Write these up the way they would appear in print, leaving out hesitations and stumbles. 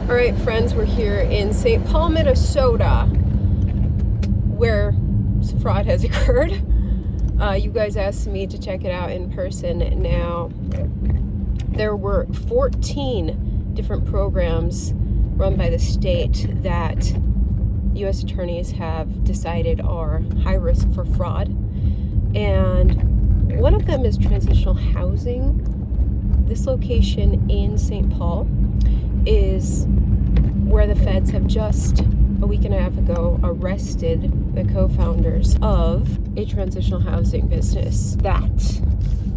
All right, friends, we're here in St. Paul, Minnesota, where fraud has occurred. You guys asked me to check it out in person. Now, there were 14 different programs run by the state that U.S. attorneys have decided are high risk for fraud. And one of them is transitional housing. This location in St. Paul is where the feds have just a week and a half ago arrested the co-founders of a transitional housing business that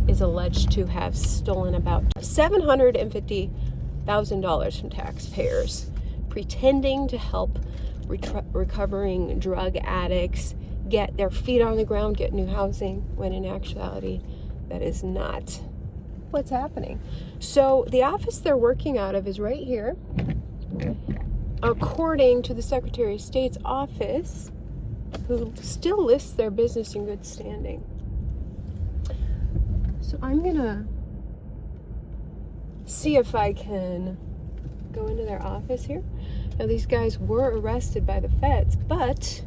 is alleged to have stolen about $750,000 from taxpayers, pretending to help recovering drug addicts get their feet on the ground, get new housing, when in actuality that is not what's happening. So the office they're working out of is right here. According to the Secretary of State's office, who still lists their business in good standing. So I'm gonna see if I can go into their office here. Now, these guys were arrested by the feds, but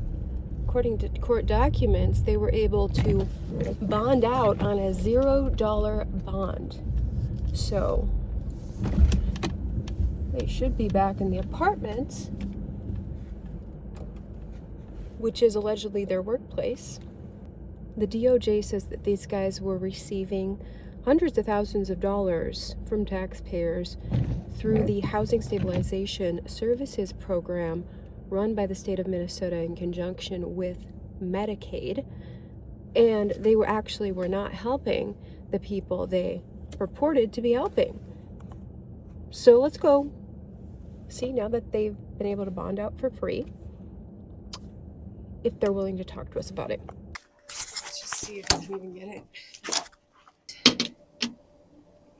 according to court documents, they were able to bond out on a $0 bond. So they should be back in the apartment, which is allegedly their workplace. The DOJ says that these guys were receiving hundreds of thousands of dollars from taxpayers through the Housing Stabilization Services Program run by the state of Minnesota in conjunction with Medicaid. And they were not helping the people they purported to be helping. So let's go see, now that they've been able to bond out for free, if they're willing to talk to us about it. Let's just see if we can even get it.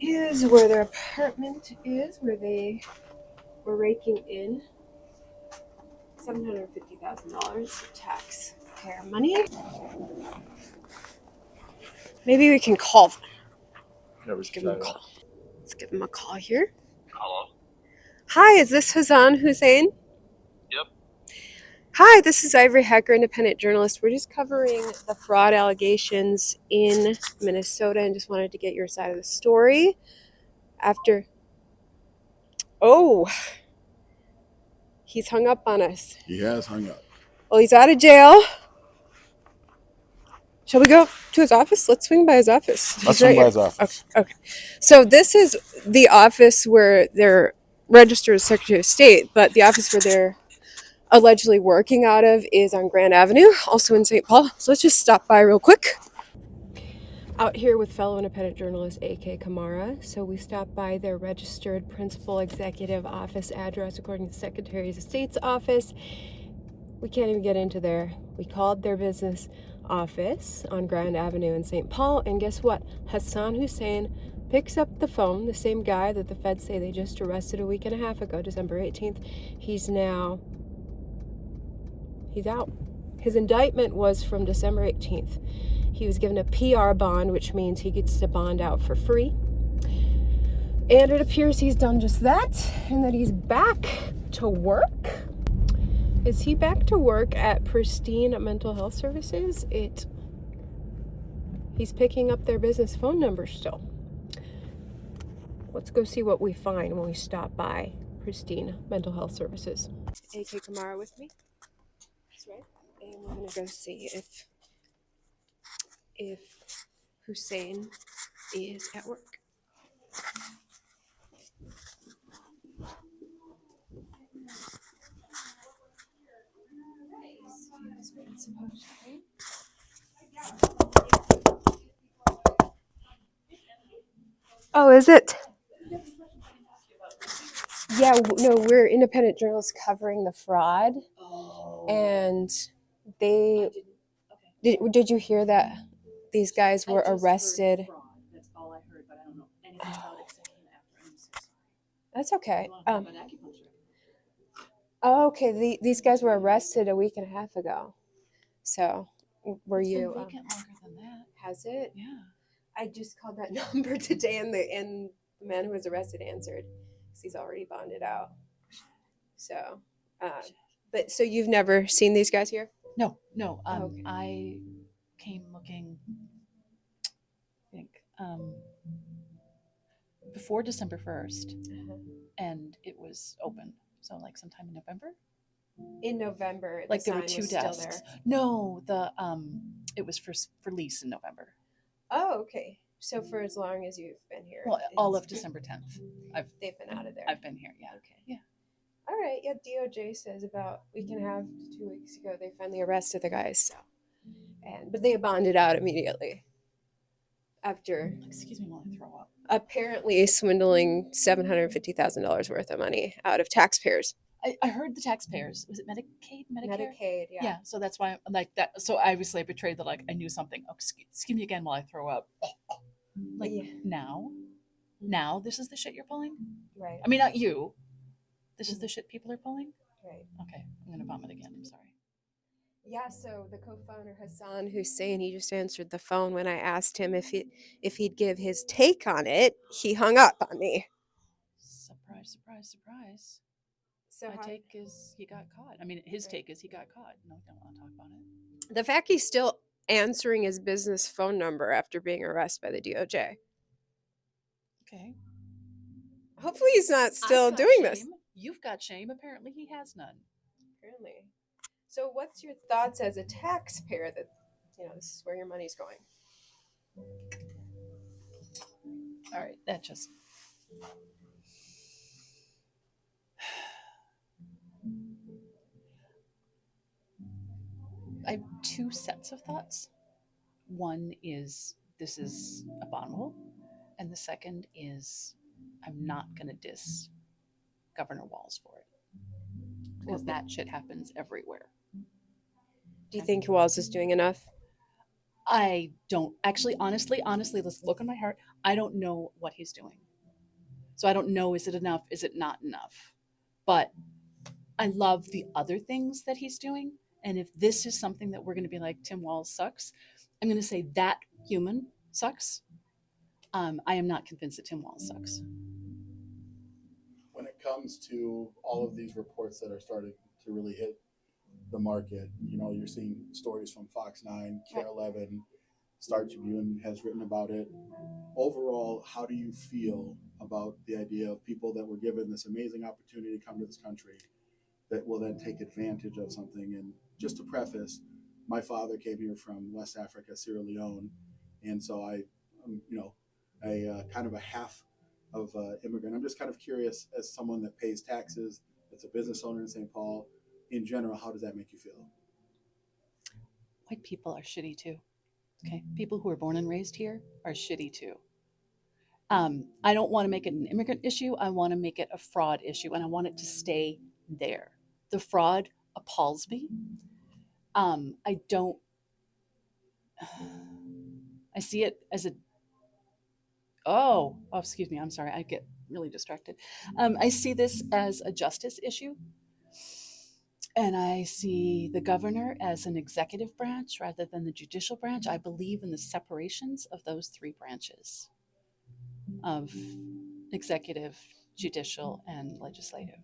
Is where their apartment is, where they were raking in $750,000 of taxpayer money. Maybe we can call them. Let's give them a call. Let's give them a call here. Hello. Hi, is this Hassan Hussein? Yep. Hi, this is Ivory, hacker, independent journalist. We're just covering the fraud allegations in Minnesota and just wanted to get your side of the story. He's hung up on us. He has hung up. Well, he's out of jail. Shall we go to his office? Let's swing by his office. Let's swing by his office. Okay. So this is the office where they're registered as Secretary of State, but the office where they're allegedly working out of is on Grand Avenue, also in St. Paul. So let's just stop by real quick. Out here with fellow independent journalist A.K. Kamara. So we stopped by their registered principal executive office address according to the Secretary of State's office. We can't even get into there. We called their business office on Grand Avenue in St. Paul, and guess what? Hassan Hussein picks up the phone, the same guy that the feds say they just arrested a week and a half ago, December 18th. He's out. His indictment was from December 18th. He was given a PR bond, which means he gets to bond out for free. And it appears he's done just that, and that he's back to work. Is he back to work at Pristine Mental Health Services? He's picking up their business phone number still. Let's go see what we find when we stop by Pristine Mental Health Services. A.K. Kamara with me. That's right. And we're going to go see if Hussein is at work. Oh, is it? Yeah, no, we're independent journalists covering the fraud. Oh. And did you hear that these guys were arrested? Fraud. That's all I heard, but I don't know anything about it except after. I'm so sorry. That's okay. Acupuncture. Okay. These guys were arrested a week and a half ago. So, were you? It's been vacant longer than that. Has it? Yeah. I just called that number today, and the man who was arrested answered, because he's already bonded out. So, but so you've never seen these guys here? No. Okay. I came looking, I think, before December 1st, and it was open. So like sometime in November. In November, Like the there were sign 2 was still desks. there. No, it was for lease in November. Oh, okay. So for as long as you've been here, Well, all of December 10th. they've been out of there. I've been here. Yeah. Okay. Yeah. All right. Yeah. DOJ says about week and a half to 2 weeks ago they finally arrested the guys. So, but they bonded out immediately after Excuse me while I throw up. apparently swindling $750,000 worth of money out of taxpayers. I heard the taxpayers. Was it Medicaid? Medicare? Medicaid, yeah. Yeah. So that's why I'm like that. So obviously I betrayed that like I knew something. Oh, excuse me again while I throw up. Like Yeah. Now this is the shit you're pulling? Right. I mean, not you. This is the shit people are pulling? Right. Okay. I'm going to vomit again. I'm sorry. Yeah, so the co-founder Hassan Hussein, he just answered the phone when I asked him if he'd give his take on it. He hung up on me. Surprise, surprise, surprise. So My take is he got caught. I mean, his take is he got caught. No, I don't want to talk about it. the fact he's still answering his business phone number after being arrested by the DOJ. Okay. Hopefully he's not still I've got doing this. shame. You've got shame. Apparently he has none. Apparently. So what's your thoughts as a taxpayer that, this is where your money's going? All right. That just... I have 2 sets of thoughts. One is this is abominable, and the second is I'm not going to diss Governor Walz for it because that shit happens everywhere. Do you think Walz is doing enough? I don't actually, honestly, let's look in my heart. I don't know what he's doing. So I don't know, is it enough? Is it not enough? But I love the other things that he's doing. And if this is something that we're going to be like, Tim Walz sucks, I'm going to say that human sucks. I am not convinced that Tim Walz sucks. When it comes to all of these reports that are starting to really hit the market, you're seeing stories from Fox 9, Care 11, Star Tribune has written about it. Overall, how do you feel about the idea of people that were given this amazing opportunity to come to this country that will then take advantage of something? And just to preface, my father came here from West Africa, Sierra Leone, and so I'm kind of a half of immigrant. I'm just kind of curious, as someone that pays taxes, that's a business owner in St. Paul, in general, how does that make you feel? White people are shitty too. Okay, people who are born and raised here are shitty too. I don't want to make it an immigrant issue. I want to make it a fraud issue, and I want it to stay there. The fraud appalls me. I see it as excuse me. I'm sorry. I get really distracted. I see this as a justice issue. And I see the governor as an executive branch rather than the judicial branch. I believe in the separations of those 3 branches of executive, judicial, and legislative.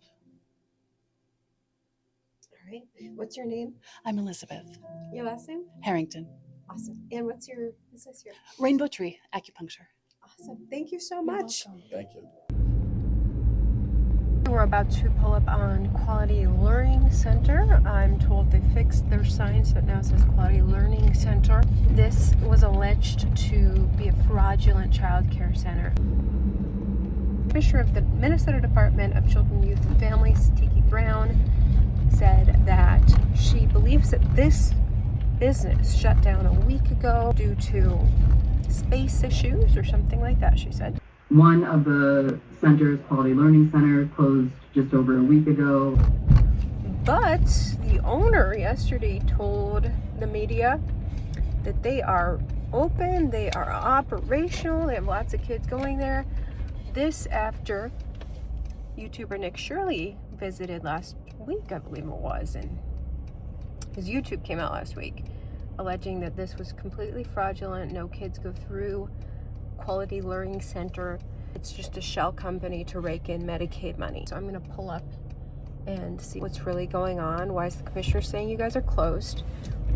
All right. What's your name? I'm Elizabeth. Your last name? Harrington. Awesome. And what's your business here? Rainbow Tree Acupuncture. Awesome. Thank you so much. Thank you. We're about to pull up on Quality Learning Center. I'm told they fixed their sign so it now says Quality Learning Center. This was alleged to be a fraudulent child care center. Commissioner of the Minnesota Department of Children, Youth, and Families, Tiki Brown, said that she believes that this business shut down a week ago due to space issues or something like that, she said. One of the centers, Quality Learning Center, closed just over a week ago. But the owner yesterday told the media that they are open, they are operational, they have lots of kids going there. This after YouTuber Nick Shirley visited last week, I believe it was, and his YouTube came out last week, alleging that this was completely fraudulent, no kids go through Quality Learning Center. It's just a shell company to rake in Medicaid money. So I'm going to pull up and see what's really going on. Why is the commissioner saying you guys are closed?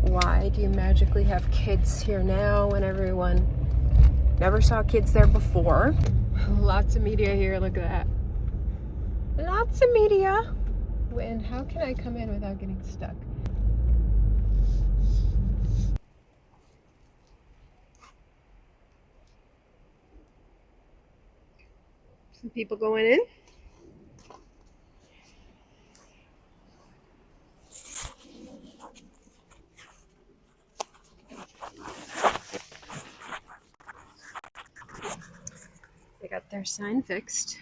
Why do you magically have kids here now when everyone never saw kids there before? Lots of media here, look at that. Lots of media. And how can I come in without getting stuck? Some people going in. They got their sign fixed.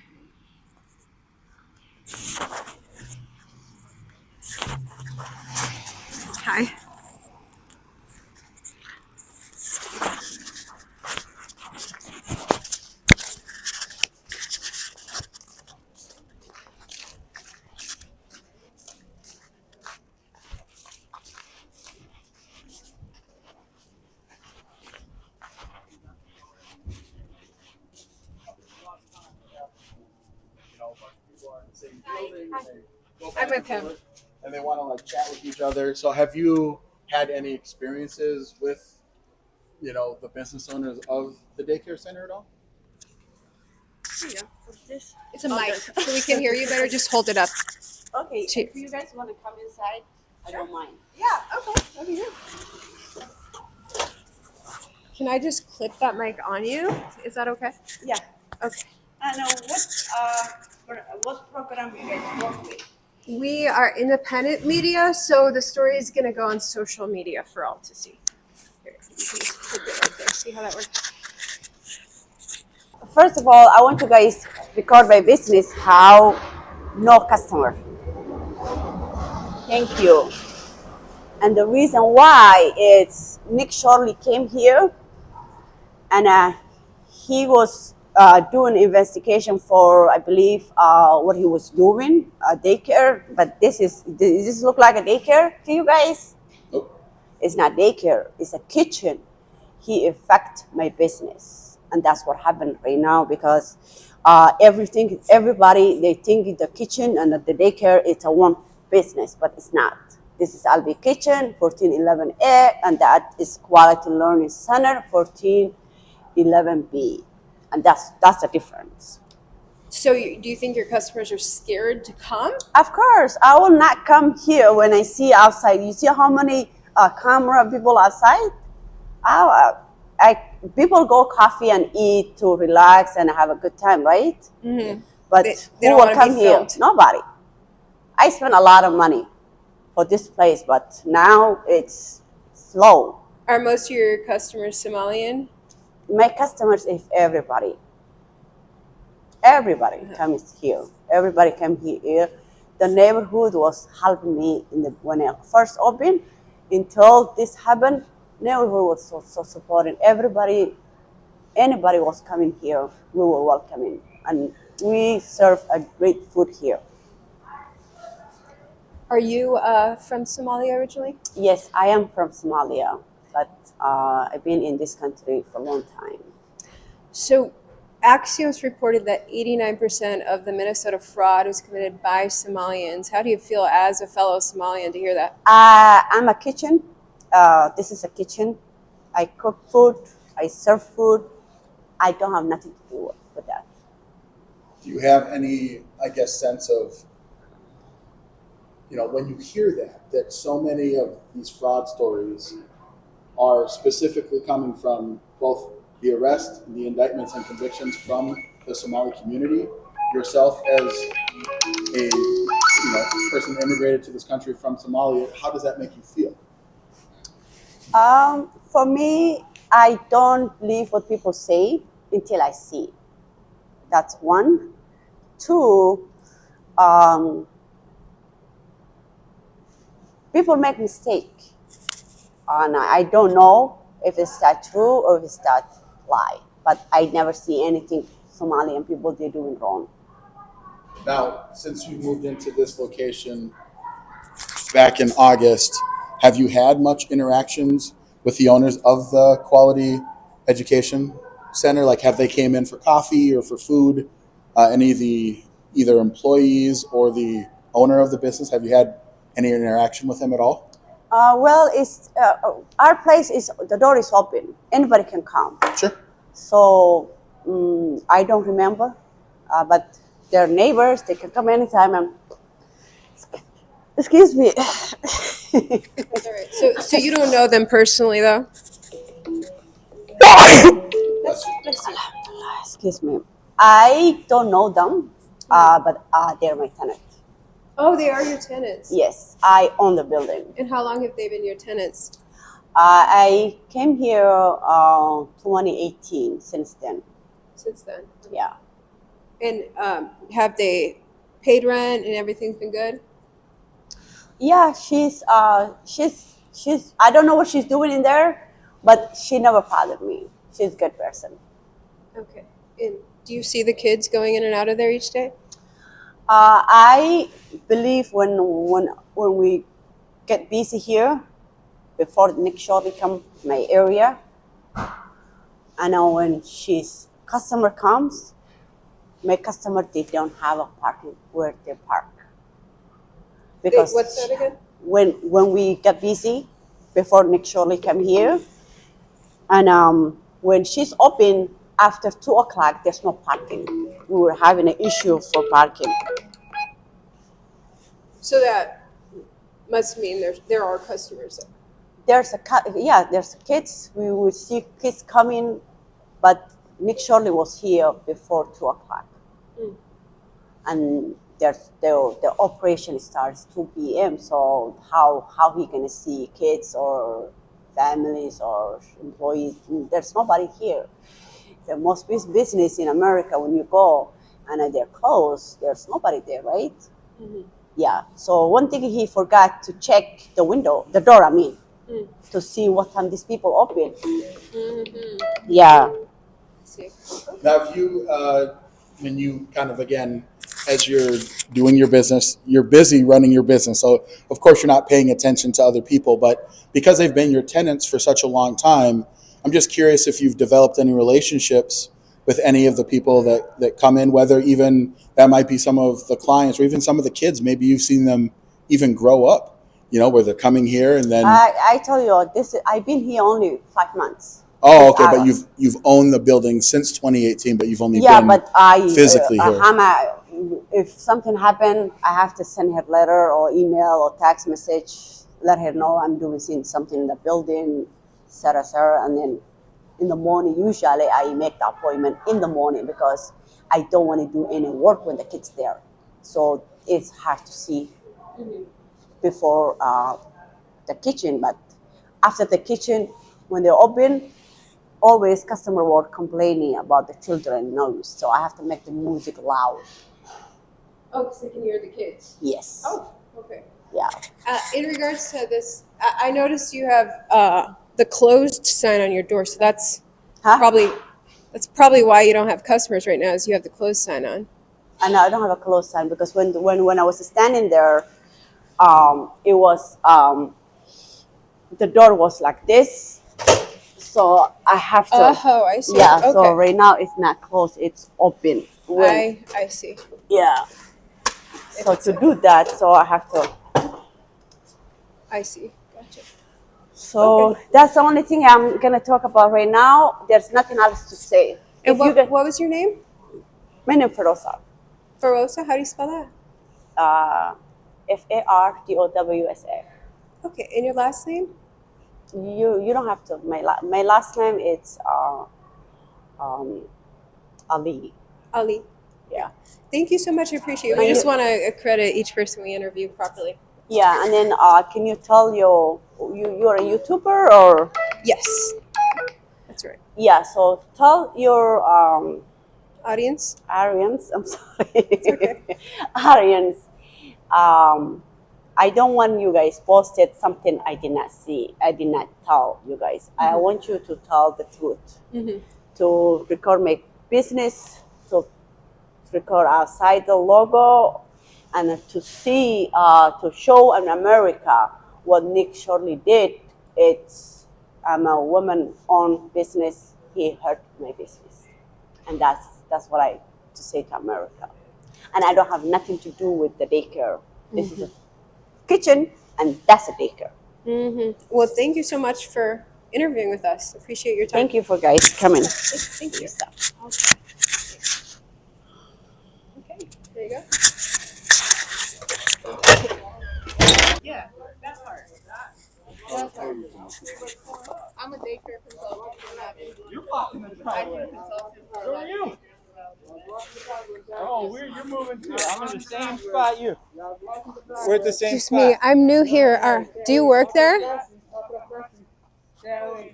Hi. I'm with him. And they want to like chat with each other. So have you had any experiences with, the business owners of the daycare center at all? Yeah. What's this? It's a mic, so we can hear you better. Just hold it up. Okay, Two. if you guys want to come inside, I don't mind. Yeah, okay. Over here. Can I just clip that mic on you? Is that okay? Yeah. Okay. I know what program you guys work with. We are independent media, so the story is going to go on social media for all to see. Here, you can just clip it right there. See how that works? First of all, I want you guys record my business how no customer. Thank you. And the reason why is Nick Shorley came here and he was doing investigation for, I believe, what he was doing, daycare. But does this look like a daycare to you guys? Nope. It's not daycare, it's a kitchen. He affect my business. And that's what happened right now because everybody, they think the kitchen and the daycare, it's a one business, but it's not. This is Albi Kitchen, 1411A, and that is Quality Learning Center, 1411B. And that's the difference. So do you think your customers are scared to come? Of course, I will not come here when I see outside. You see how many camera people outside? People go coffee and eat to relax and have a good time, right? Mm-hmm. But They who don't will wanna come be here? filmed. Nobody. I spent a lot of money for this place, but now it's slow. Are most of your customers Somalian? My customers is everybody. Everybody comes here. Everybody came here. The neighborhood was helping me when I first opened. Until this happened, neighborhood was so supporting. Anybody was coming here, we were welcoming. And we serve a great food here. Are you from Somalia originally? Yes, I am from Somalia, but I've been in this country for a long time. So Axios reported that 89% of the Minnesota fraud was committed by Somalians. How do you feel as a fellow Somalian to hear that? I'm a kitchen. This is a kitchen. I cook food. I serve food. I don't have nothing to do with that. Do you have any, sense of, when you hear that so many of these fraud stories are specifically coming from both the arrest, the indictments and convictions from the Somali community, yourself as a person immigrated to this country from Somalia, how does that make you feel? For me, I don't believe what people say until I see. That's one. Two, people make mistakes. And I don't know if it's that true or if it's that lie. But I never see anything Somalian people they're doing wrong. Now, since you moved into this location back in August, have you had much interactions with the owners of the Quality Education Center? Like, have they came in for coffee or for food? Any of the either employees or the owner of the business? Have you had any interaction with him at all? Well, it's our place is the door is open. Anybody can come. Sure. So I don't remember, but they're neighbors. They can come anytime. And excuse me. All right. So you don't know them personally, though? Excuse me. I don't know them, but they're my tenant. Oh, they are your tenants. Yes, I own the building. And how long have they been your tenants? I came here 2018. Since then, Since then. yeah. And have they paid rent and everything's been good? Yeah, she's I don't know what she's doing in there, but she never bothered me. She's a good person. Okay. And do you see the kids going in and out of there each day? I believe when we get busy here, before the next show become my area, I know when she's customer comes, my customer they don't have a parking where they park. Because What's that again? when we get busy, before Nick Shirley come here, and when she's open after 2 o'clock, there's no parking. We were having an issue for parking. So that must mean there are customers there. There's kids. We would see kids coming, but Nick Shirley was here before 2 o'clock, and the operation starts 2 p.m. So how he gonna see kids or families or employees? There's nobody here. The most business in America, when you go and they're closed, there's nobody there, right? Mm-hmm. Yeah. So one thing he forgot to check the door. I mean, to see what time these people open. Mm-hmm. Yeah. Now, have you, when you kind of, again, as you're doing your business, you're busy running your business. So, of course, you're not paying attention to other people. But because they've been your tenants for such a long time, I'm just curious if you've developed any relationships with any of the people that come in, whether even that might be some of the clients or even some of the kids. Maybe you've seen them even grow up, where they're coming here and then. I tell you, I've been here only 5 months. Oh, okay, but you've owned the building since 2018, but you've only been but I physically here. If something happened, I have to send her letter or email or text message, let her know I'm doing something in the building, etc. And then in the morning, usually I make the appointment in the morning because I don't want to do any work when the kids there. So it's hard to see before the kitchen, but after the kitchen, when they open, always customer were complaining about the children noise, so I have to make the music loud. Oh, because they can hear the kids. Yes. Oh, okay. Yeah. In regards to this, I noticed you have the closed sign on your door, so that's probably why you don't have customers right now, is you have the closed sign on. And I don't have a closed sign because when I was standing there, it was the door was like this, so I have to. Oh, I see. Yeah. Okay. So right now it's not closed; it's open. I see. Yeah. So to do that, so I have to. I see. Gotcha. So that's the only thing I'm gonna talk about right now. There's nothing else to say. And what was your name? My name is Ferosa. Ferosa? How do you spell that? Fardowsa. Okay. And your last name? You don't have to. My last name is Ali. Ali. Yeah. Thank you so much. I appreciate it. We just want to credit each person we interview properly. Yeah, and then can you tell you're a YouTuber or? Yes. That's right. Yeah. So tell your Audience? Aryans. I'm sorry. It's okay. Aryans. I don't want you guys posted something I did not see. I did not tell you guys. I want you to tell the truth. To record my business, to record outside the logo, and to see, to show in America what Nick Shirley did. I'm a woman-owned business. He hurt my business, and that's what I to say to America. And I don't have nothing to do with the daycare. This is a kitchen, and that's a daycare. Well, thank you so much for interviewing with us. Appreciate your time. Thank you for guys coming. Thank you. Okay, there you go. Yeah, that part. I'm a daycare consultant. I do consulting for a lot of daycare. Oh, you're moving too. I'm in the same spot you. We're at the same Just me. spot. I'm new here. Do you work there?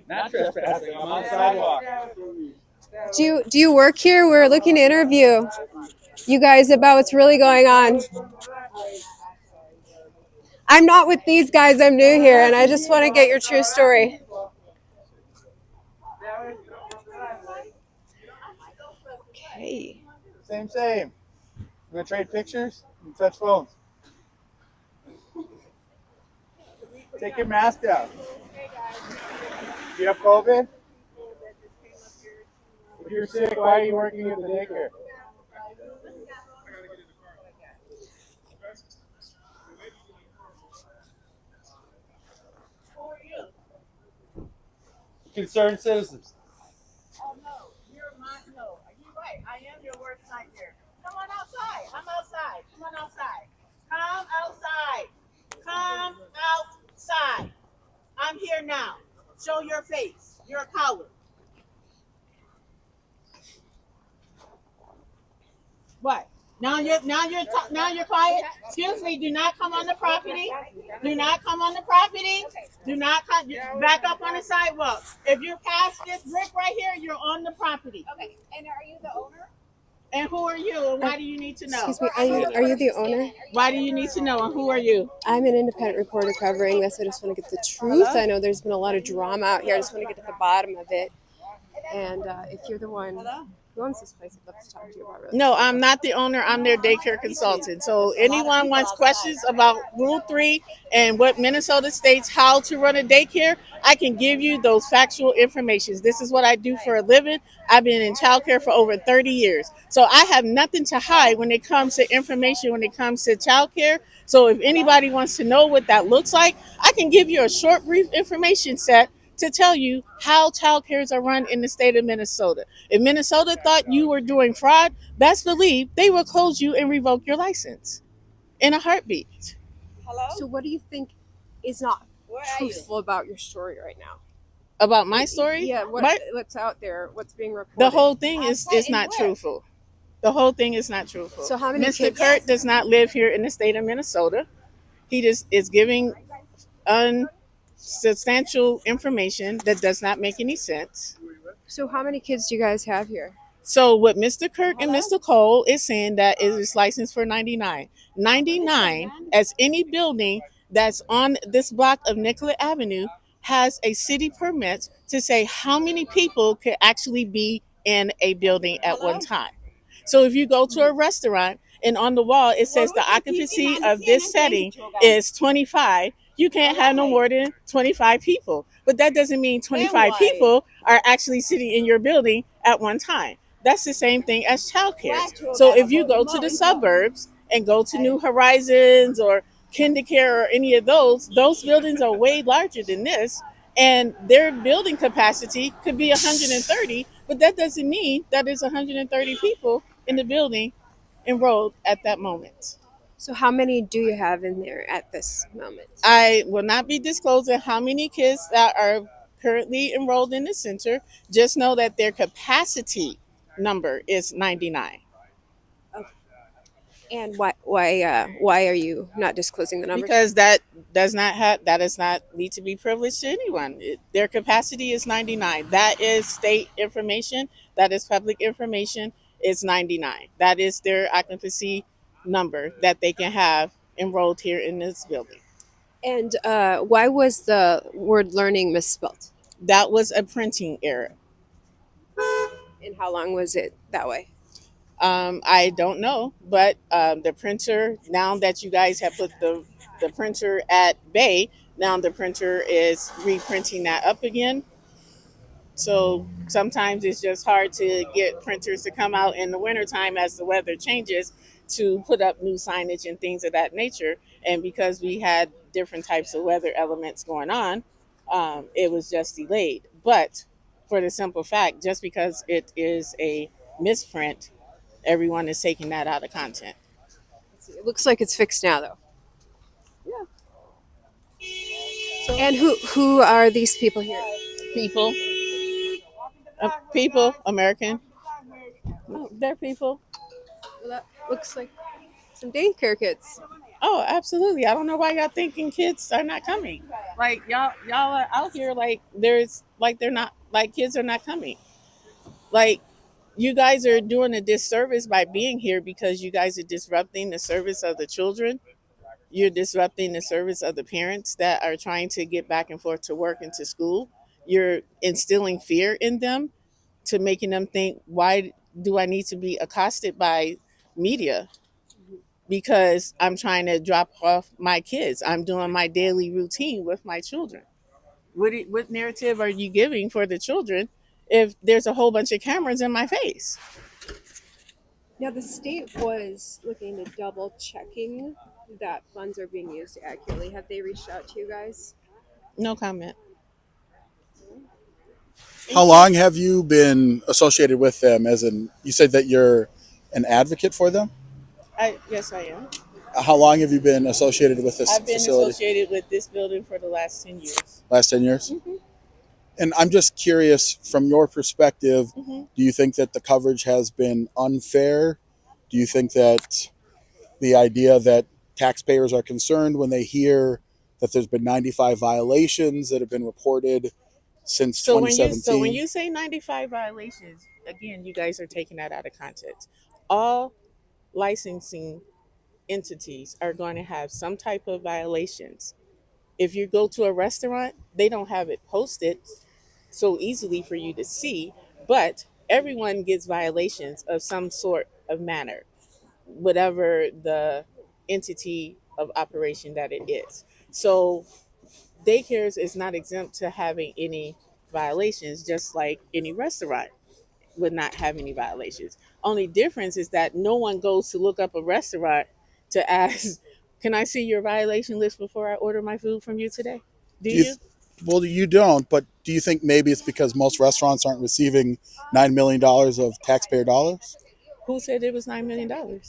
Not trespassing. I'm on the sidewalk. Do you work here? We're looking to interview you guys about what's really going on. I'm not with these guys. I'm new here, and I just want to get your true story. Okay. Same. You gonna trade pictures and touch phones? Take your mask down. Do you have COVID? If you're sick, why are you working at the daycare? Concerned citizens. Oh no, you're my no. You're right. I am your worst nightmare. Come on outside. I'm outside. Come on outside. Come outside. Come outside. I'm here now. Show your face. You're a coward. What? Now you're quiet. Excuse me. Do not come on the property. Do not come on the property. Do not come. Back up on the sidewalk. If you're past this brick right here, you're on the property. Okay, and are you the owner? And who are you? And why do you need to know? Excuse me. Are you the owner? Why do you need to know? And who are you? I'm an independent reporter covering this. I just want to get the truth. I know there's been a lot of drama out here. I just want to get to the bottom of it. And if you're the one who owns this place, I'd love to talk to you about it. No, I'm not the owner. I'm their daycare consultant. So anyone wants questions about Rule 3 and what Minnesota states how to run a daycare, I can give you those factual information. This is what I do for a living. I've been in childcare for over 30 years. So I have nothing to hide when it comes to information, when it comes to childcare. So if anybody wants to know what that looks like, I can give you a short, brief information set to tell you how childcares are run in the state of Minnesota. If Minnesota thought you were doing fraud, best believe they will close you and revoke your license in a heartbeat. So what do you think is not truthful about your story right now? About my story? Yeah, what's out there? What's being reported? The whole thing is not truthful. The whole thing is not truthful. So how many Mr. kids? Kurt does not live here in the state of Minnesota. He just is giving unsubstantial information that does not make any sense. So how many kids do you guys have here? So what Mr. Kirk and Mr. Cole is saying that it is licensed for 99. 99, as any building that's on this block of Nicollet Avenue, has a city permit to say how many people could actually be in a building at one time. So if you go to a restaurant and on the wall it says the occupancy of this setting is 25, you can't have no more than 25 people. But that doesn't mean 25 people are actually sitting in your building at one time. That's the same thing as childcare. So if you go to the suburbs and go to New Horizons or KinderCare or any of those buildings are way larger than this, and their building capacity could be 130, but that doesn't mean that there's 130 people in the building enrolled at that moment. So how many do you have in there at this moment? I will not be disclosing how many kids that are currently enrolled in the center. Just know that their capacity number is 99. And why are you not disclosing the numbers? Because that does not need to be privileged to anyone. Their capacity is 99. That is state information. That is public information. It's 99. That is their occupancy number that they can have enrolled here in this building. And why was the word learning misspelled? That was a printing error. And how long was it that way? I don't know, but the printer, now that you guys have put the printer at bay, now the printer is reprinting that up again. So sometimes it's just hard to get printers to come out in the wintertime as the weather changes to put up new signage and things of that nature. And because we had different types of weather elements going on, it was just delayed. But for the simple fact, just because it is a misprint, everyone is taking that out of content. It looks like it's fixed now, though. Yeah. So And who are these people here? people, people, American, they're people. Well, that looks like some daycare kids. Oh, absolutely. I don't know why y'all thinking kids are not coming. Like y'all are out here like there's like they're not like kids are not coming. Like you guys are doing a disservice by being here because you guys are disrupting the service of the children. You're disrupting the service of the parents that are trying to get back and forth to work and to school. You're instilling fear in them to making them think, why do I need to be accosted by media? Because I'm trying to drop off my kids. I'm doing my daily routine with my children. What narrative are you giving for the children if there's a whole bunch of cameras in my face? Now, the state was looking to double checking that funds are being used accurately. Have they reached out to you guys? No comment. How long have you been associated with them? As in, you said that you're an advocate for them. Yes, I am. How long have you been associated with this I've been facility? associated with this building for the last 10 years. Last 10 years? Mm-hmm. And I'm just curious, from your perspective, Mm-hmm. do you think that the coverage has been unfair? Do you think that the idea that taxpayers are concerned when they hear that there's been 95 violations that have been reported since So 2017? when you say 95 violations, again, you guys are taking that out of context. All licensing entities are going to have some type of violations. If you go to a restaurant, they don't have it posted so easily for you to see, but everyone gets violations of some sort of manner, whatever the entity of operation that it is. So daycares is not exempt to having any violations, just like any restaurant would not have any violations. Only difference is that no one goes to look up a restaurant to ask, "Can I see your violation list before I order my food from you today?" Do Do you you? Well, you don't, but do you think maybe it's because most restaurants aren't receiving $9 million of taxpayer dollars? Who said it was $9 million?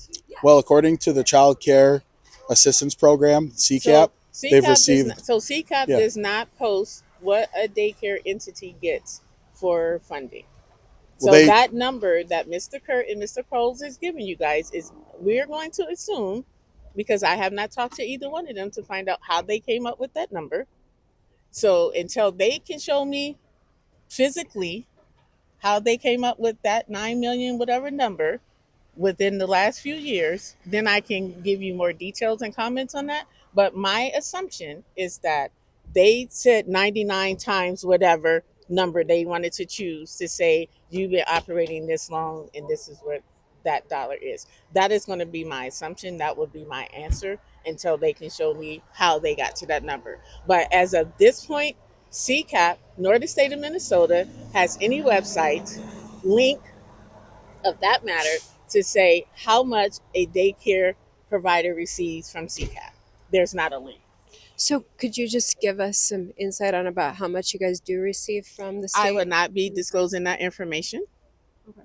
Well, according to the Child Care Assistance Program, CCAP, So they've CCAP does received, not. So CCAP yeah. does not post what a daycare entity gets for funding. Well, So they, that number that Mr. Kurt and Mr. Coles is giving you guys is, we're going to assume, because I have not talked to either one of them to find out how they came up with that number. So until they can show me physically how they came up with that 9 million whatever number within the last few years, then I can give you more details and comments on that. But my assumption is that they said 99 times whatever number they wanted to choose to say, you've been operating this long and this is what that dollar is. That is going to be my assumption. That would be my answer until they can show me how they got to that number. But as of this point, CCAP, nor the state of Minnesota, has any website link of that matter to say how much a daycare provider receives from CCAP. There's not a link. So, could you just give us some insight on about how much you guys do receive from the I state? will not be disclosing that information. Okay,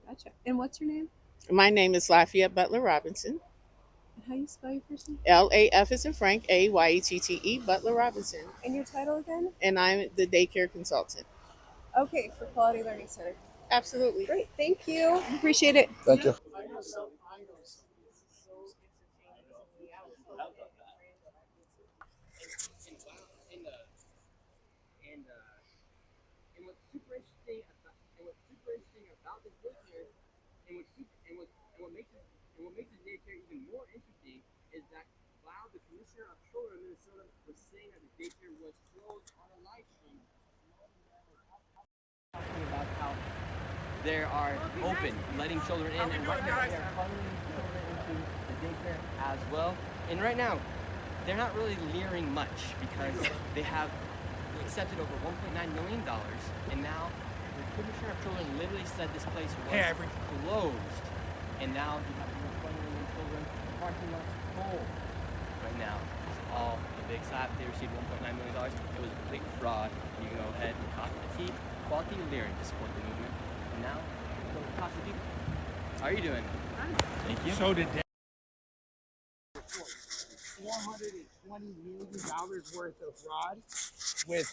gotcha. And what's your name? My name is Lafayette Butler Robinson. And how you spell your first name? LAF is in Frank, AYETTE, Butler Robinson. And your title again? And I'm the daycare consultant. Okay, for Quality Learning Center. Absolutely. Great, thank you. Appreciate it. thank you. And what's super interesting about this daycare, and what makes this daycare even more interesting is that while the commissioner of children in Minnesota was saying that the daycare was closed on a live stream, talking about how they are open, letting children in, and right now they are funneling children into the daycare as well. And right now, they're not really leering much because they have accepted over $1.9 million, and now the commissioner of children literally said this place was closed And now you have people funneling in children. The parking lot's full right now. It's all a big slap. They received $1.9 million. It was a complete fraud. You can go ahead and copy the tea. Quality learning to support the movement. And now, go talk to people. How are you doing? Thank you. So today, $420 million worth of fraud with,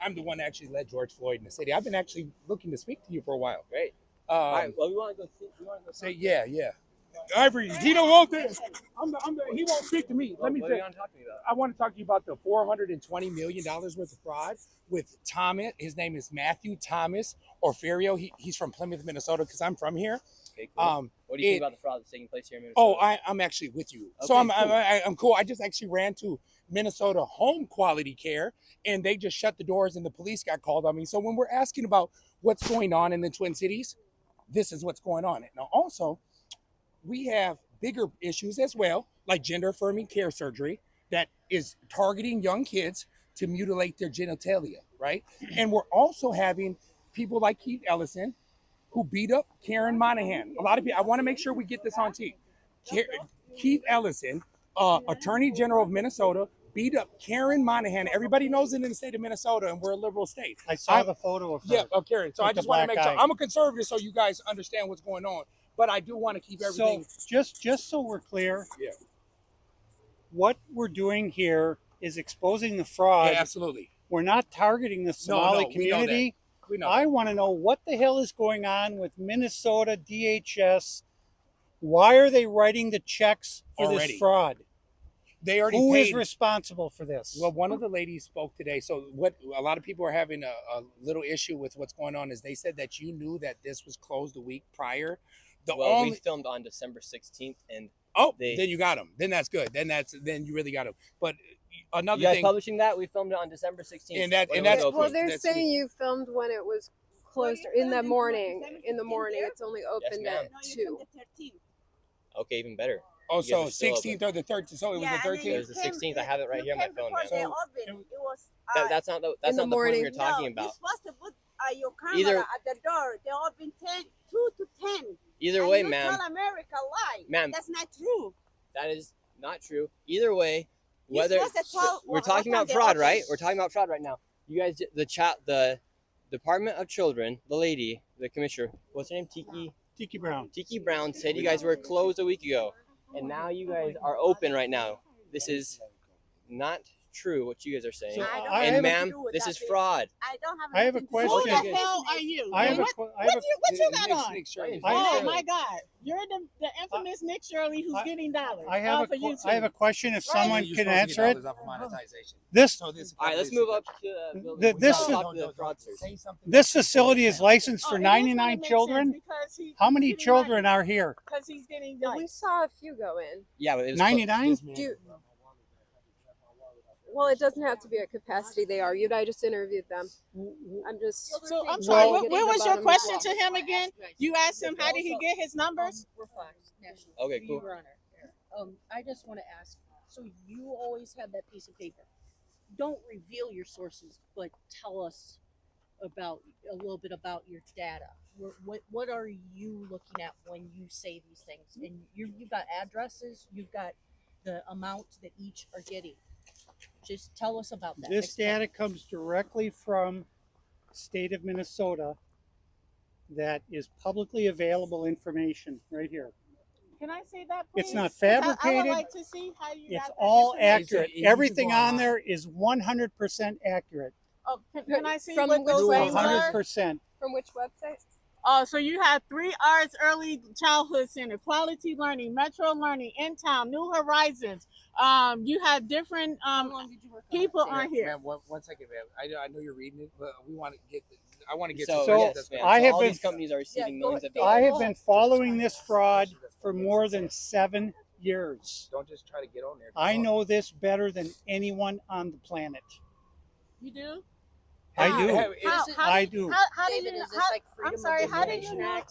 I'm the one that actually led George Floyd in the city. I've been actually looking to speak to you for a while. Great. All right, well, we want to go say, yeah. Ivory, he don't want this. He won't speak to me. Let me what say, do you want to talk to me about? I want to talk to you about the $420 million worth of fraud with Thomas. His name is Matthew Thomas Orferio. He's from Plymouth, Minnesota, because I'm from here. Okay, cool. What do you think about the fraud that's taking place here in Minnesota? Oh, I'm actually with you. Okay, So I'm cool. I'm cool. I just actually ran to Minnesota Home Quality Care, and they just shut the doors, and the police got called on me. So when we're asking about what's going on in the Twin Cities, this is what's going on. Now, also, we have bigger issues as well, like gender affirming care surgery that is targeting young kids to mutilate their genitalia, right? And we're also having people like Keith Ellison who beat up Karen Monahan. A lot of people, I want to make sure we get this on tape. Keith Ellison, Attorney General of Minnesota, beat up Karen Monahan. Everybody knows it in the state of Minnesota, and we're a liberal state. I saw the photo of her. Yeah, of Karen. So I just want to make sure. I'm a conservative, so you guys understand what's going on. But I do want to keep everything. So just so we're clear, yeah, what we're doing here is exposing the fraud. Yeah, absolutely. We're not targeting the Somali community. We know I want to know what the hell is going on with Minnesota DHS. Why are they writing the checks for this fraud? They already Who paid. is responsible for this? Well, one of the ladies spoke today. So what a lot of people are having a little issue with what's going on is they said that you knew that this was closed a week prior. We filmed on December 16th, and then you got them. Then that's good. Then you really got them. But another you guys thing, publishing that we filmed it on December 16th, and that's well, they're saying you filmed when it was closed in the morning. In the morning, it's only opened at 2. Okay, even better. Oh, so 16th or the 13th. So it was the 13th. It was the 16th. I have it right here on my phone. So, That's not the point we're talking about. You're supposed to put your camera at the door. They open 2 to 10. Either way, and ma'am. Tell America lie. Ma'am. That's not true. That is not true. Either way, You're whether supposed to tell we're talking what about time fraud, they right? open. We're talking about fraud right now. You guys, the Department of Children, the lady, the commissioner, what's her name? Tiki Brown. Tiki Brown said you guys were closed a week ago, and now you guys are open right now. This is not true what you guys are saying. So and ma'am, this is fraud. I have a question. Who the hell are you? What you got on? Oh my God! You're the infamous Nick Shirley who's getting dollars. I have a question. If someone can answer it. All right, let's move up to this facility is licensed for 99 children. How many children are here? Because he's getting. We saw a few go in. Yeah, but it was 99. Well, it doesn't have to be at capacity. They argued. I just interviewed them. I'm just. So I'm sorry. What was your question to him again? You asked him how did he get his numbers? We're Fox National. Okay, cool. Your Honor. I just want to ask. So you always have that piece of paper. Don't reveal your sources, but tell us about a little bit about your data. What are you looking at when you say these things? And you've got addresses. You've got the amount that each are getting. Just tell us about that. This data comes directly from state of Minnesota. That is publicly available information right here. Can I see that, please? It's not 'Cause I fabricated. would like to see how you It's got that all information. accurate. Everything on there is 100% accurate. Oh, can I see From what which those names are? 100%. From which website? Oh, so you have 3 R's Early Childhood Center, Quality Learning, Metro Learning, In Town, New Horizons. You have different people on here. Ma'am, one second, ma'am. I know you're reading it, but we want to get. I want to get. All these companies are receiving millions of dollars. I have been following this fraud for more than 7 years. Don't just try to get on there. I know this better than anyone on the planet. You do? I do. I do. How do you know? I'm sorry. How do you know?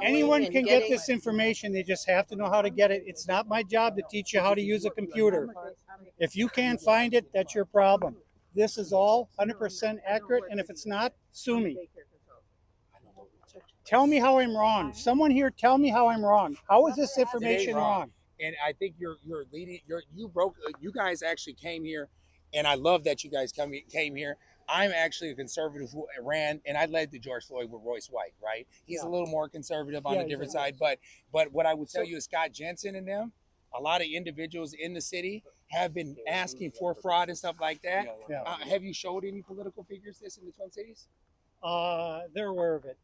Anyone can get this information. They just have to know how to get it. It's not my job to teach you how to use a computer. If you can't find it, that's your problem. This is all 100% accurate, and if it's not, sue me. Tell me how I'm wrong. Someone here tell me how I'm wrong. How is this information wrong? And I think you're leading. You broke. You guys actually came here, and I love that you guys came here. I'm actually a conservative who ran, and I led the George Floyd with Royce White. Right? He's a little more conservative on a different side, but what I would tell you is Scott Jensen and them, a lot of individuals in the city have been asking for fraud and stuff like that. Have you showed any political figures this in the Twin Cities? They're aware of it.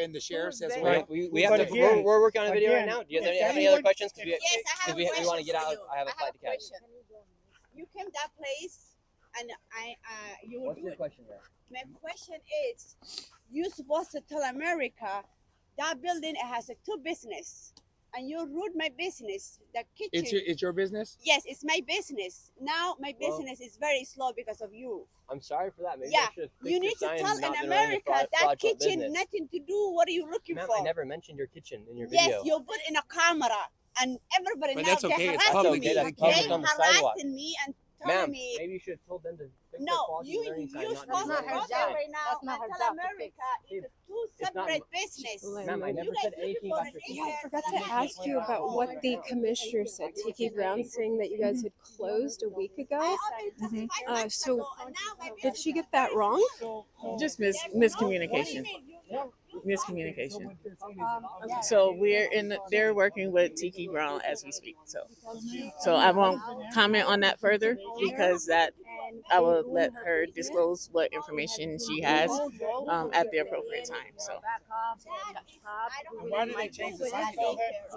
And the sheriffs as well. Right. We have to. Again, we're working on a video right now. Do you have any other questions? Yes, I have a question. We want to get out. For you. I have a flight to catch. Question. You came that place, and you. What's your question there? My question is, you're supposed to tell America that building has a two business, and you ruined my business. The kitchen. It's your business. Yes, it's my business. Now my business is very slow because of you. I'm sorry for that. Maybe Yeah, I should fix you need your to sign tell and not in been running a America fraud- that fraudulent kitchen business. nothing to do. What are you looking Ma'am, for? I never mentioned your kitchen in your video. Yes, you put in a camera, and everybody But now that's okay, they're it's harassing public, me. that's public They on the sidewalk. harassing me and telling Ma'am, me. maybe you should have told them to fix their No, quality you learning sign, not supposed to do go that. there right now That's not and her tell job to America fix. it's two It's not- separate business. Ma'am, I never You said guys anything looking for about an your Yeah, I idiot. forgot to ask you about what the commissioner said. Tiki Brown saying that you guys had closed a week ago. I opened 25 months So ago, and now my did she business get that wrong? Just miscommunication. Miscommunication. So they're working with Tiki Brown as we speak. So I won't comment on that further because that I will let her disclose what information she has at the appropriate time. So Why did they change the sign? That's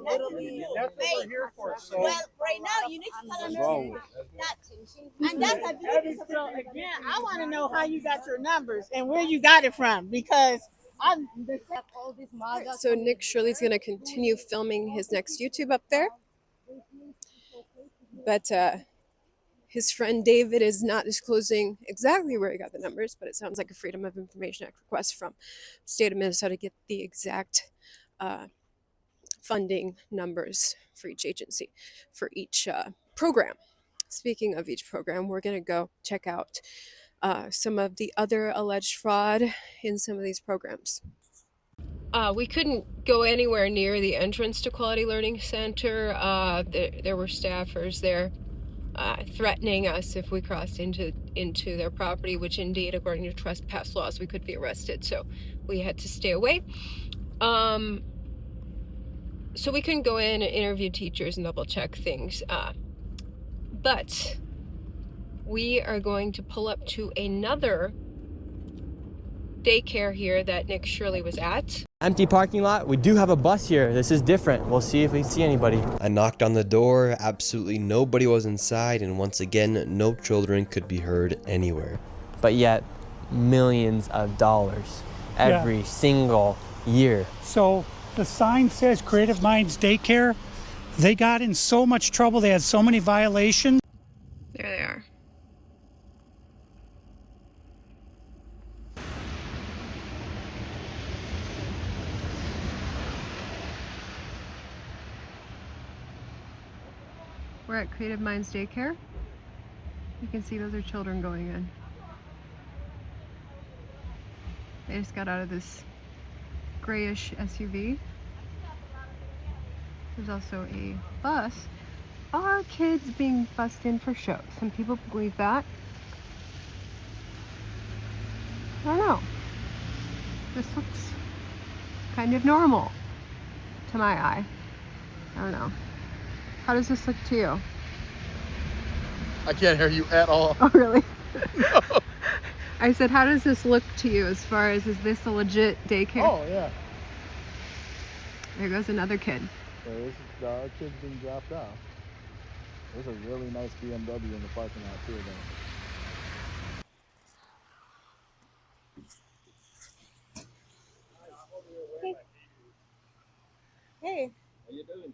what we're here for. So Well, right now you need to tell America that, and that's a beautiful. So again, I want to know how you got your numbers and where you got it from because I'm. So Nick Shirley's going to continue filming his next YouTube up there. But his friend David is not disclosing exactly where he got the numbers, but it sounds like a Freedom of Information Act request from the state of Minnesota to get the exact funding numbers for each agency, for each program. Speaking of each program, we're going to go check out some of the other alleged fraud in some of these programs. We couldn't go anywhere near the entrance to Quality Learning Center. There were staffers there threatening us if we crossed into their property, which indeed, according to trespass laws, we could be arrested. So we had to stay away. So we couldn't go in and interview teachers and double check things. But we are going to pull up to another daycare here that Nick Shirley was at. Empty parking lot. We do have a bus here. This is different. We'll see if we see anybody. I knocked on the door. Absolutely nobody was inside, and once again, no children could be heard anywhere. But yet, millions of dollars every single year. So the sign says Creative Minds Daycare. They got in so much trouble. They had so many violations. There they are. We're at Creative Minds Daycare. You can see those are children going in. They just got out of this grayish SUV. There's also a bus. Are kids being bussed in for shows? Some people believe that. I don't know. This looks kind of normal to my eye. I don't know. How does this look to you? I can't hear you at all. Oh, really? No. I said, how does this look to you as far as, is this a legit daycare? Oh, yeah. There goes another kid. Yeah, this is our kid's being dropped off. There's a really nice BMW in the parking lot too, though. Hey. How you doing?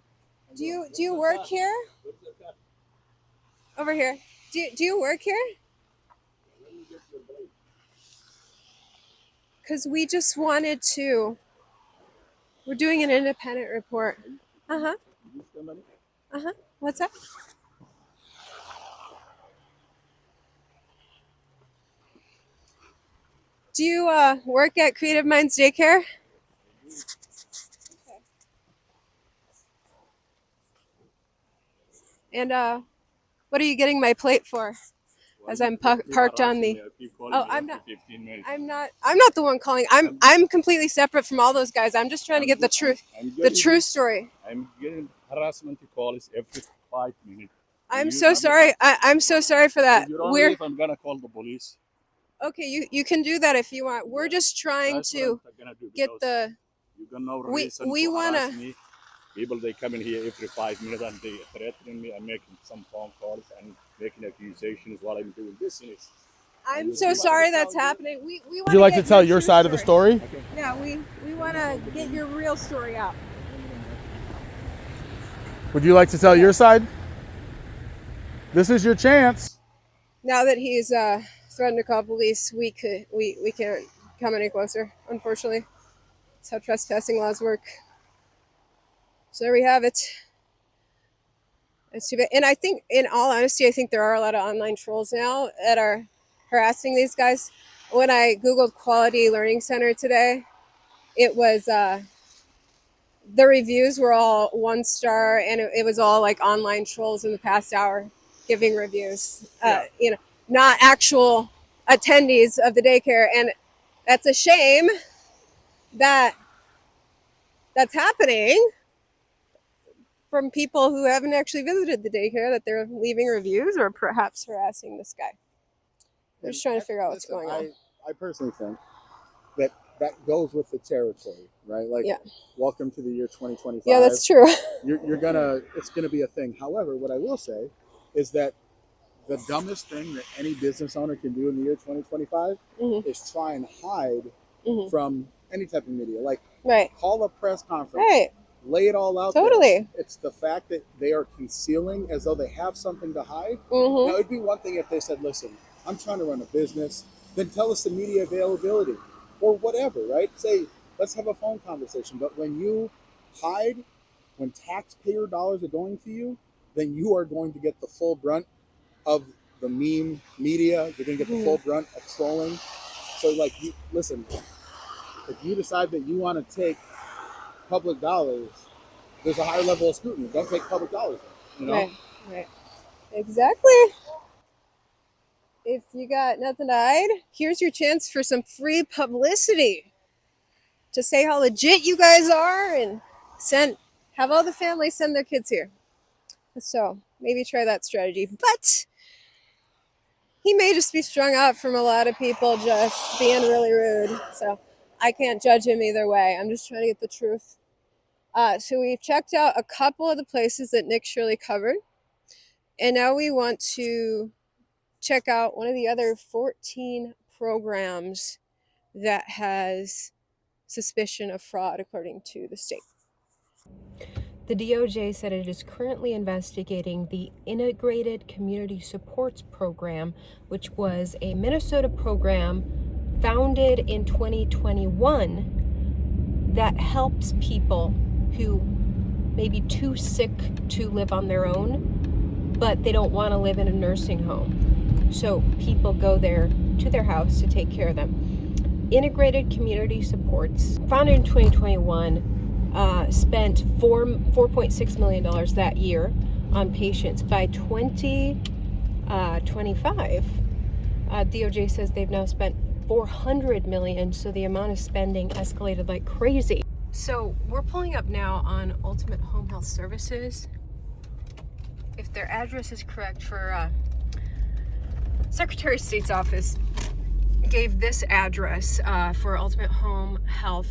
Do you work here? Over here. Do you work here? Because we just wanted to. We're doing an independent report. Uh-huh. Uh-huh. What's up? Do you work at Creative Minds Daycare? And what are you getting my plate for? As I'm parked on the. Oh, I'm not. I'm not the one calling. I'm completely separate from all those guys. I'm just trying to get the truth, the true story. I'm getting harassment calls every 5 minutes. I'm so sorry. I'm so sorry for that. If you don't leave, I'm gonna call the police. Okay, you can do that if you want. We're just trying to get the. You got no reason We to want harass to. me. People, they come in here every 5 minutes and they threatening me. I'm making some phone calls and making accusations while I'm doing business. I'm so sorry that's happening. We Would you like to tell your side of the story? Okay. Yeah, we want to get your real story out. Would you like to tell your side? This is your chance. Now that he's threatened to call police, we can't come any closer. Unfortunately, that's how trespassing laws work. So there we have it. It's too bad. And I think, in all honesty, I think there are a lot of online trolls now that are harassing these guys. When I Googled Quality Learning Center today, it was the reviews were all 1 star, and it was all like online trolls in the past hour giving reviews. Not actual attendees of the daycare, and that's a shame that that's happening from people who haven't actually visited the daycare, that they're leaving reviews or perhaps harassing this guy. They're just trying to figure out what's going on. I personally think that goes with the territory, right? Like, welcome to the year 2025. Yeah, that's true. It's gonna be a thing. However, what I will say is that the dumbest thing that any business owner can do in the year 2025 is try and hide from any type of media. Like, call a press conference. Right. Lay it all out Totally. there. It's the fact that they are concealing as though they have something to hide. Now, it'd be one thing if they said, listen, I'm trying to run a business. Then tell us the media availability or whatever, right? Say, let's have a phone conversation. But when you hide, when taxpayer dollars are going to you, then you are going to get the full brunt of the meme media. You're going to get the full brunt of trolling. So, like, listen, if you decide that you want to take public dollars, there's a higher level of scrutiny. Don't take public dollars, you know? Right. Exactly. If you got nothing to hide, here's your chance for some free publicity to say how legit you guys are and have all the families send their kids here. So maybe try that strategy. But he may just be strung out from a lot of people just being really rude. So I can't judge him either way. I'm just trying to get the truth. So we've checked out a couple of the places that Nick Shirley covered. And now we want to check out one of the other 14 programs that has suspicion of fraud, according to the state. The DOJ said it is currently investigating the Integrated Community Supports Program, which was a Minnesota program founded in 2021 that helps people who may be too sick to live on their own, but they don't want to live in a nursing home. So people go there to their house to take care of them. Integrated Community Supports, founded in 2021, spent $4.6 million that year on patients. By 2025, DOJ says they've now spent $400 million, so the amount of spending escalated like crazy. So we're pulling up now on Ultimate Home Health Services. If their address is correct, for Secretary of State's office gave this address for Ultimate Home Health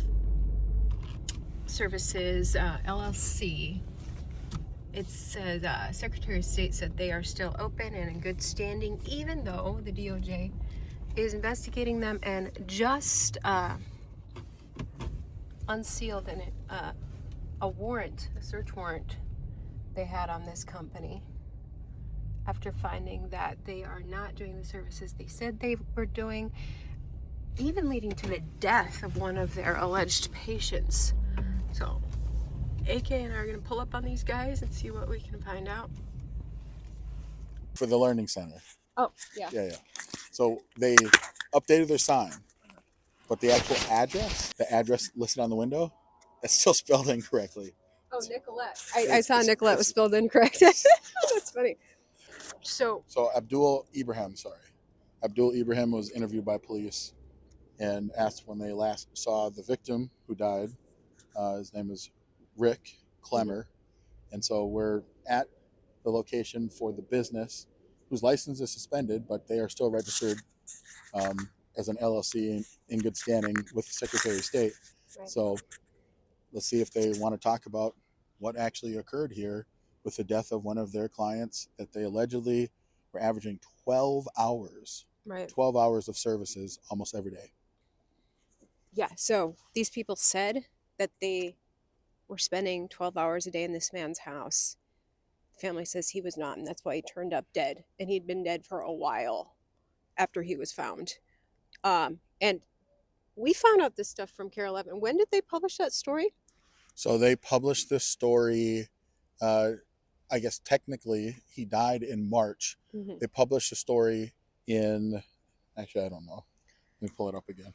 Services LLC. It says Secretary of State said they are still open and in good standing, even though the DOJ is investigating them and just unsealed a warrant, a search warrant they had on this company after finding that they are not doing the services they said they were doing, even leading to the death of one of their alleged patients. So AK and I are going to pull up on these guys and see what we can find out. For the learning center. Oh, yeah. Yeah. So they updated their sign, but the actual address, the address listed on the window, it's still spelled incorrectly. Oh, Nicolette. I saw Nicolette was spelled incorrect. That's funny. So Abdul Ibrahim was interviewed by police and asked when they last saw the victim who died. His name is Rick Clemmer. And so we're at the location for the business whose license is suspended, but they are still registered as an LLC in good standing with the Secretary of State. Right. So let's see if they want to talk about what actually occurred here with the death of one of their clients that they allegedly were averaging 12 hours. Right. 12 hours of services almost every day. Yeah, so these people said that they were spending 12 hours a day in this man's house. The family says he was not, and that's why he turned up dead. And he'd been dead for a while after he was found. And we found out this stuff from Care 11. When did they publish that story? So they published this story, I guess technically he died in March. Mm-hmm. They published a story in, actually, I don't know. Let me pull it up again.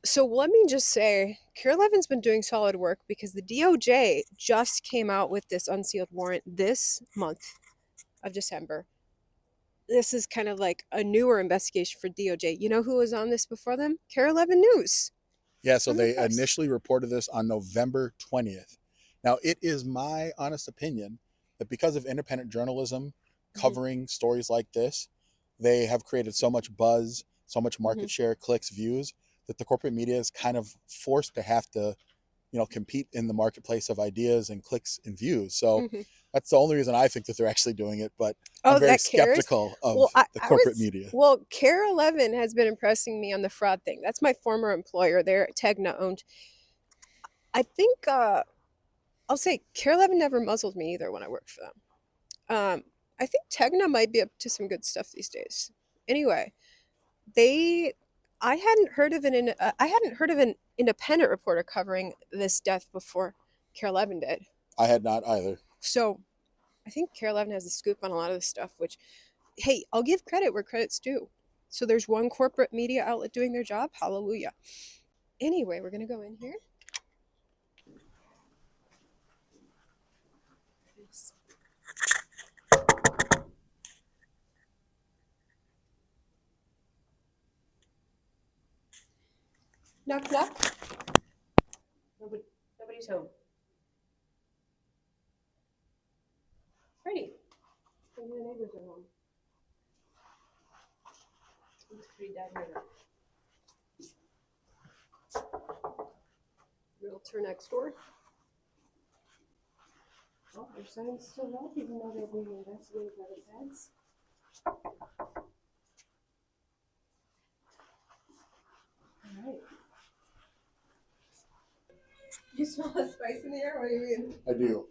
So let me just say, Care 11's been doing solid work because the DOJ just came out with this unsealed warrant this month of December. This is kind of like a newer investigation for DOJ. You know who was on this before them? Care 11 News. Yeah, so they initially reported this on November 20th. Now, it is my honest opinion that because of independent journalism covering stories like this, they have created so much buzz, so much market share, clicks, views, that the corporate media is kind of forced to have to, compete in the marketplace of ideas and clicks and views. So that's the only reason I think that they're actually doing it. But I'm very skeptical of the corporate media. Well, Care 11 has been impressing me on the fraud thing. That's my former employer. They're Tegna owned. I think I'll say Care 11 never muzzled me either when I worked for them. I think Tegna might be up to some good stuff these days. Anyway, I hadn't heard of an independent reporter covering this death before Care 11 did. I had not either. So I think Care 11 has the scoop on a lot of this stuff, which, hey, I'll give credit where credit's due. So there's one corporate media outlet doing their job. Hallelujah. Anyway, we're going to go in here. Knock, knock. Nobody's home. Pretty. Maybe the neighbors are home. It's pretty dead right now. Realtor next door. Oh, their sign's still up, even though they're being investigated by the feds. All right. You smell the spice in the air? What do you mean? I do.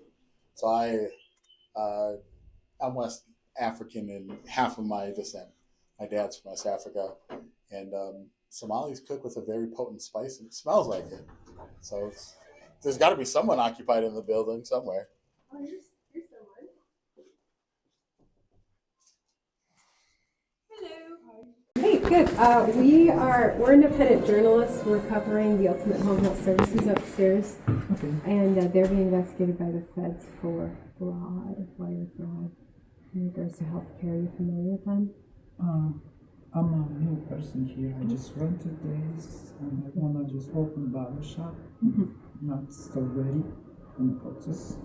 So I'm West African in half of my descent. My dad's from West Africa, and Somalis cook with a very potent spice, and it smells like it. So there's got to be someone occupied in the building somewhere. Oh, here's someone. Hey, good. We're independent journalists. We're covering the Ultimate Home Health Services upstairs, and they're being investigated by the feds for wire fraud in regards to healthcare. Are you familiar with them? I'm a new person here. I just rented this, and I wanna just open a barber shop. Not still ready in the process,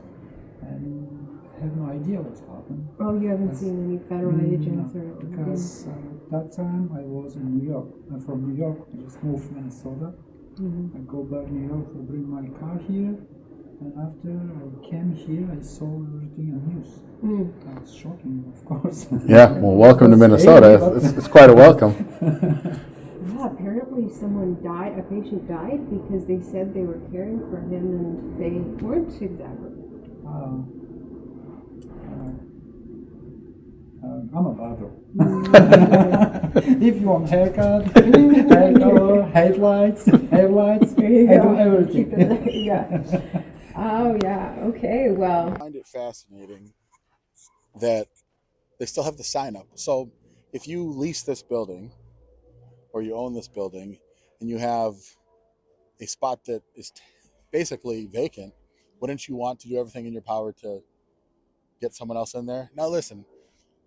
and I have no idea what's happened. Oh, you haven't seen any federal agents or? Because that time I was in New York. I'm from New York. I just moved to Minnesota. I go back to New York to bring my car here, and after I came here, I saw everything on news. That was shocking, of course. Yeah, well, welcome to Minnesota. It's quite a welcome. Yeah, apparently a patient died because they said they were caring for him and they weren't exactly. I'm a barber. If you want haircut, hair color, headlights, I do everything. Yeah. Oh, yeah. Okay, well. I find it fascinating that they still have the sign up. So if you lease this building or you own this building and you have a spot that is basically vacant, wouldn't you want to do everything in your power to get someone else in there? Now, listen,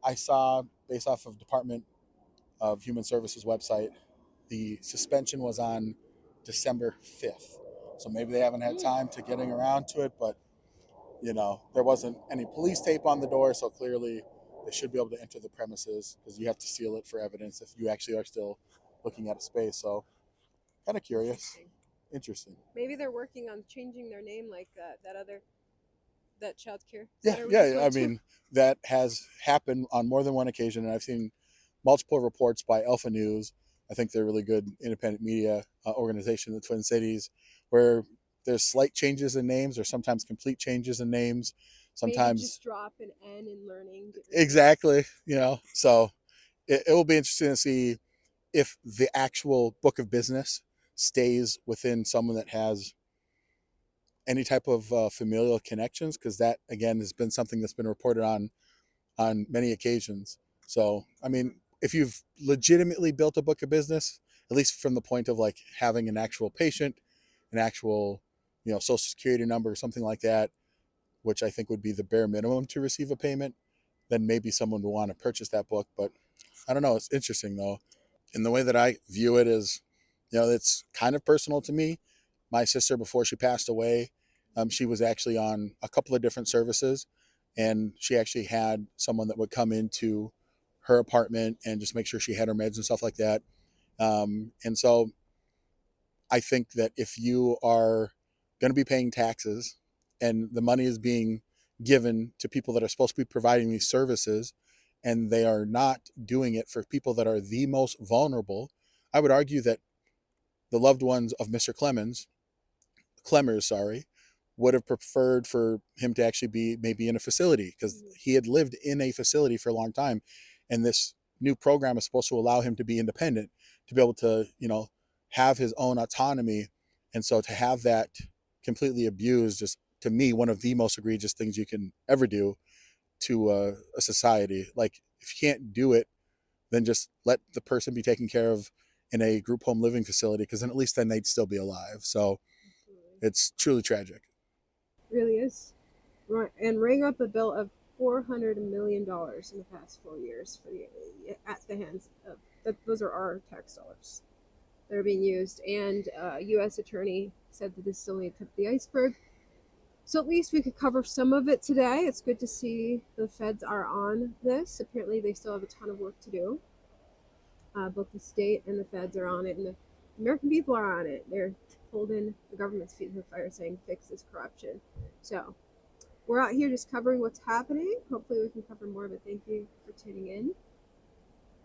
I saw, based off of Department of Human Services website, the suspension was on December 5th. So maybe they haven't had time to getting around to it, but there wasn't any police tape on the door, so clearly they should be able to enter the premises because you have to seal it for evidence if you actually are still looking at a space. So kind of curious. Interesting. Maybe they're working on changing their name like that child care Yeah, center we just I went to. mean, that has happened on more than one occasion, and I've seen multiple reports by Alpha News. I think they're a really good independent media organization in the Twin Cities, where there's slight changes in names or sometimes complete changes in names. Maybe Sometimes just drop an N in learning. exactly, so it will be interesting to see if the actual book of business stays within someone that has any type of familial connections, because that again has been something that's been reported on many occasions. So I mean, if you've legitimately built a book of business, at least from the point of like having an actual patient, an actual social security number or something like that, which I think would be the bare minimum to receive a payment, then maybe someone would want to purchase that book. But I don't know, it's interesting though. And the way that I view it is, it's kind of personal to me. My sister, before she passed away, she was actually on a couple of different services, and she actually had someone that would come into her apartment and just make sure she had her meds and stuff like that. And so I think that if you are going to be paying taxes and the money is being given to people that are supposed to be providing these services, and they are not doing it for people that are the most vulnerable, I would argue that the loved ones of Mr. Clemmers, would have preferred for him to actually be maybe in a facility, because he had lived in a facility for a long time. And this new program is supposed to allow him to be independent, to be able to, have his own autonomy. And so to have that completely abused, just to me, one of the most egregious things you can ever do to a society. Like, if you can't do it, then just let the person be taken care of in a group home living facility, because then at least then they'd still be alive. So it's truly tragic. Really is. Right, and rang up a bill of $400 million in the past 4 years at the hands of those are our tax dollars that are being used. And U.S. attorney said that this is only a tip of the iceberg. So at least we could cover some of it today. It's good to see the feds are on this. Apparently, they still have a ton of work to do. Both the state and the feds are on it, and the American people are on it. They're holding the government's feet to the fire, saying fix this corruption. So we're out here just covering what's happening. Hopefully we can cover more of it. Thank you for tuning in.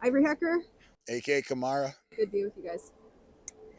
Ivory Hacker. A.K. Kamara. Good to be with you guys.